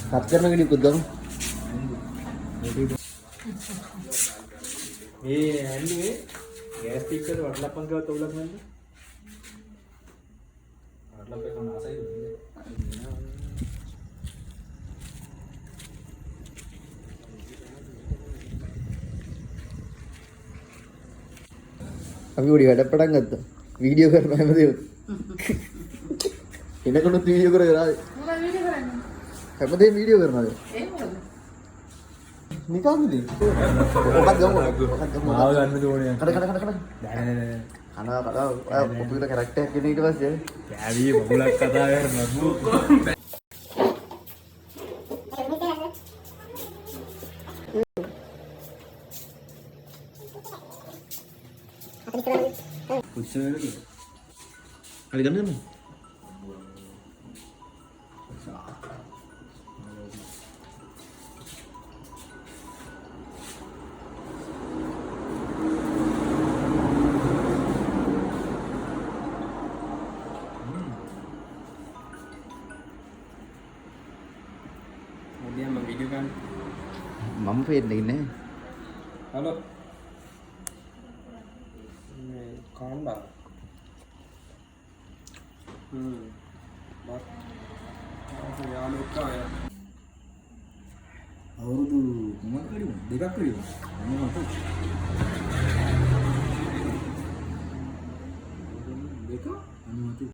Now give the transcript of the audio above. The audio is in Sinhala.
කත් කරන කෙනෙක් උද්දම මේ ඇන්නේ ගෑස් ටික් එකට වටලප්පන් ගාව තවලක් නැද්ද? වටලප්පේ කන ආසයිද? අපි උඩි වැඩ පටන් ගත්තා. වීඩියෝ කරනවා හැමදේම. එනකොනුත් වීඩියෝ කරගෙන ආවේ. මොකක්ද වීඩියෝ කරන්නේ? හැමදේම වීඩියෝ කරනවාද? ඒ මොකද? නිකම්ද? මොකක්ද ගමු? මාව ගන්න ඕනේ. කඩ කඩ කඩ කඩ. නෑ නෑ නෑ. කනවා කොපිට කැරක්ටර් එකක් ගෙන ඊට පස්සේ කෑවි බබුලක් කතා කරනවා. පුච්චනේද? හරි ගන්නද? Dia mau video kan? මම පේන්නේ නැහැ. Halo. Ini kanda. Bak. Aku ya lupa ya. අවුරුදු මොකක්ද කරියු? දෙකක් කරියු. මම මත. Beka? අනුමත